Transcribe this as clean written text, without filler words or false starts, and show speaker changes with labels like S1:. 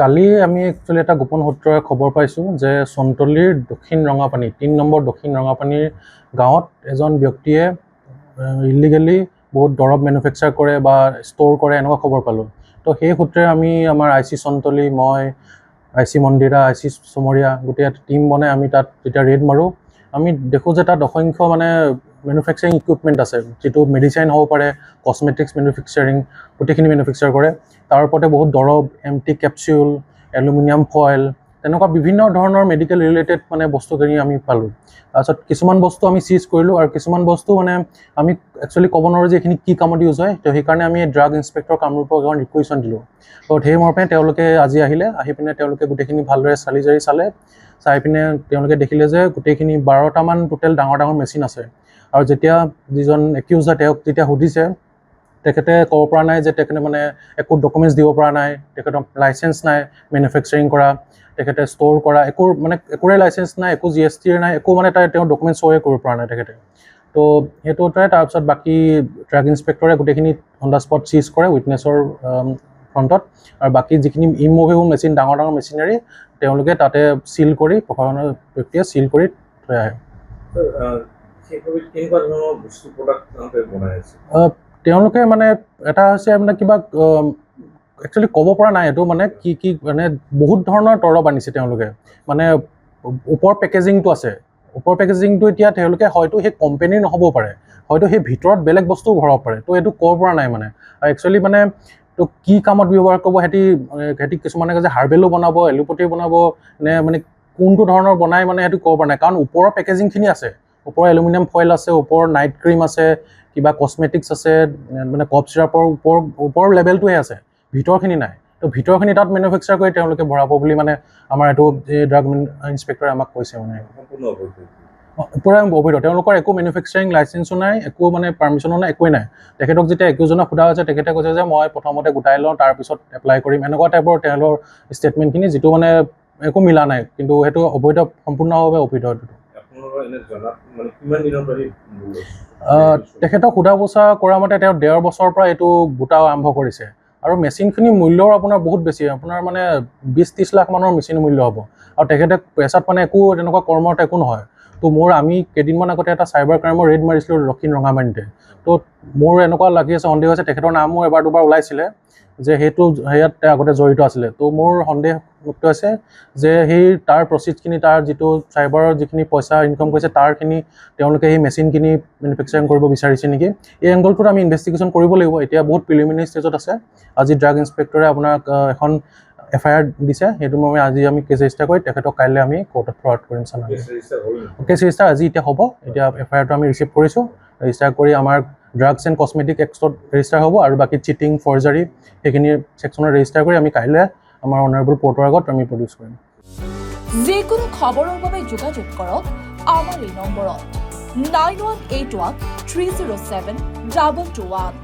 S1: কালি আমি একচুৱেলি এটা গোপন সূত্ৰৰে খবৰ পাইছোঁ যে চন্তলীৰ দক্ষিণ ৰঙাপানী ৩ নম্বৰ দক্ষিণ ৰঙাপানীৰ গাঁৱত এজন ব্যক্তিয়ে ইলিগেলি বহুত দৰৱ মেনুফেকচাৰ কৰে বা ষ্ট'ৰ কৰে এনেকুৱা খবৰ পালোঁ। তো সেই সূত্ৰে আমি আমাৰ আই চি চন্তলী, মই, আই চি মন্দিৰা, আই চি চুমৰীয়া গোটেই টীম বনাই আমি তাত যেতিয়া ৰেড মাৰোঁ, আমি দেখোঁ যে তাত অসংখ্য মেনুফেকচাৰিং ইকুইপমেণ্ট আছে, যিটো মেডিচাইন হ'ব পাৰে, কছমেটিক্স মেনুফেকচাৰিং গোটেইখিনি মেনুফেকচাৰ কৰে। তাৰ ওপৰতে বহুত দৰৱ, এমটি কেপচিউল, এলুমিনিয়াম ফইল, তেনেকুৱা বিভিন্ন ধৰণৰ মেডিকেল ৰিলেটেড বস্তুখিনি আমি পালোঁ। তাৰপিছত কিছুমান বস্তু আমি চিজ কৰিলোঁ আৰু কিছুমান বস্তু আমি একচুৱেলি ক'ব নোৱাৰোঁ যে এইখিনি কি কামত ইউজ হয়। তো সেইকাৰণে আমি ড্ৰাগ ইনস্পেক্টৰ কামৰূপক এখন ৰিকুৱেশ্যন দিলোঁ। তো সেই মৰ্মে তেওঁলোকে আজি আহি পিনে তেওঁলোকে গোটেইখিনি ভালদৰে চাই পিনে তেওঁলোকে দেখিলে যে গোটেইখিনি 12টামান টোটেল ডাঙৰ ডাঙৰ মেচিন আছে। আৰু যেতিয়া যিজন একিউজ হয় তেওঁক যেতিয়া সুধিছে, তেখেতে ক'ব পৰা নাই যে তেখেতে একো ডকুমেণ্টছ দিব পৰা নাই, তেখেতৰ লাইচেঞ্চ নাই মেনুফেকচাৰিং কৰা, তেখেতে ষ্ট'ৰ কৰা, একোৰে লাইচেঞ্চ নাই, একো GSTৰ নাই, একো তেওঁ ডকুমেণ্টছ শ্ব'য়ে কৰিব পৰা নাই তেখেতে। তো সেইটোতে তাৰপিছত বাকী ড্ৰাগ ইনস্পেক্টৰে গোটেইখিনি অন দ্য স্পট চিজ কৰে উইটনেছৰ ফ্ৰণ্টত, আৰু বাকী যিখিনি ইমুভেবল মেচিন, ডাঙৰ ডাঙৰ মেচিনাৰী তেওঁলোকে তাতে চিল কৰি, প্ৰশাসনৰ ব্যক্তিয়ে চিল কৰি থৈ আহে। তেওঁলোকে এটা হৈছে কিবা একচুৱেলি ক'ব পৰা নাই, এইটো কি বহুত ধৰণৰ দৰৱ আনিছে তেওঁলোকে। ওপৰ পেকেজিংটো আছে, ওপৰ পেকেজিংটো এতিয়া তেওঁলোকে হয়তো সেই কোম্পানীৰ নহ'বও পাৰে, হয়তো সেই ভিতৰত বেলেগ বস্তুও ভৰাব পাৰে। তো এইটো ক'ব পৰা নাই আৰু একচুৱেলি তো কি কামত ব্যৱহাৰ কৰিব, সিহঁতি কিছুমানে কয় যে হাৰ্বেলো বনাব, এলোপেথি বনাব, নে কোনটো ধৰণৰ বনাই সেইটো ক'ব পৰা নাই। কাৰণ ওপৰৰ পেকেজিংখিনি আছে, ওপৰৰ এলুমিনিয়াম ফইল আছে, ওপৰৰ নাইট ক্ৰীম আছে, কিবা কছমেটিক্স আছে, কফ চিৰাপৰ ওপৰৰ লেভেলটোহে আছে, ভিতৰখিনি নাই। তো ভিতৰখিনি তাত মেনুফেকচাৰ কৰি তেওঁলোকে ভৰাব বুলি আমাৰ এইটো ড্ৰাগ ইনস্পেক্টৰে আমাক কৈছে। পূৰা অবৈধ, তেওঁলোকৰ একো মেনুফেকচাৰিং লাইচেঞ্চো নাই, একো পাৰ্মিশ্যনো নাই, একোৱেই নাই। তেখেতক যেতিয়া একিউজনক সোধা হৈছে, তেখেতে কৈছে যে মই প্ৰথমতে গোটাই লওঁ, তাৰপিছত এপ্লাই কৰিম, এনেকুৱা টাইপৰ তেওঁলোকৰ ষ্টেটমেণ্টখিনি, যিটো একো মিলা নাই। কিন্তু সেইটো অবৈধ, সম্পূৰ্ণভাৱে অবৈধ। তেখেতক সোধা পোছা কৰা মতে তেওঁ 1.5 বছৰৰ পৰা এইটো গোটা আৰম্ভ কৰিছে। আৰু মেচিনখিনি মূল্যও আপোনাৰ বহুত বেছি, আপোনাৰ 20-30 লাখ মানৰ মেচিন মূল্য হ'ব। আৰু তেখেতে পেছাত একো তেনেকুৱা কৰ্মত একো নহয়। তো আমি কেইদিনমান আগতে এটা চাইবাৰ ক্ৰাইমৰ ৰেড মাৰিছিলোঁ দক্ষিণ ৰঙাপানীতে। তো মোৰ এনেকুৱা লাগি আছে, সন্দেহ হৈছে তেখেতৰ নামো এবাৰ দুবাৰ ওলাইছিলে যে সেয়াত আগতে জড়িত আছিলে। তো মোৰ সন্দেহ মুক্ত হৈছে যে তাৰ প্ৰচিডছখিনি, তাৰ যিটো চাইবাৰৰ যিখিনি পইচা ইনকাম কৰিছে, তাৰখিনি তেওঁলোকে সেই মেচিনখিনি মেনুফেকচাৰিং কৰিব বিচাৰিছে নেকি। এই এংগলটোত আমি ইনভেষ্টিগেশ্যন কৰিব লাগিব। এতিয়া বহুত প্ৰিলিমিনাৰী ষ্টেজত আছে। আজি ড্ৰাগ ইনস্পেক্টৰে আপোনাক এখন FIR দিছে, সেইটো আজি আমি কেছ ৰেজিষ্টাৰ কৰি তেখেতক কাইলৈ আমি কোৰ্টত ফৰৱাৰ্ড কৰিম। কেছ ৰেজিষ্টাৰ আজি এতিয়া হ'ব। এতিয়া FIRটো আমি ৰিচিভ কৰিছোঁ, ৰেজিষ্টাৰ কৰি আমাৰ ড্ৰাগছ এণ্ড কছমেটিক এক্টত ৰেজিষ্টাৰ হ'ব, আৰু বাকী চিটিং, ফৰ্জাৰী সেইখিনি ছেকশ্যনত ৰেজিষ্টাৰ কৰি আমি কাইলৈ আমাৰ অনাৰেবল কোৰ্টৰ আগত আমি প্ৰডিউচ কৰিম।
S2: যিকোনো খবৰৰ বাবে যোগাযোগ কৰক আমাৰ এই নম্বৰত 9181 307 221।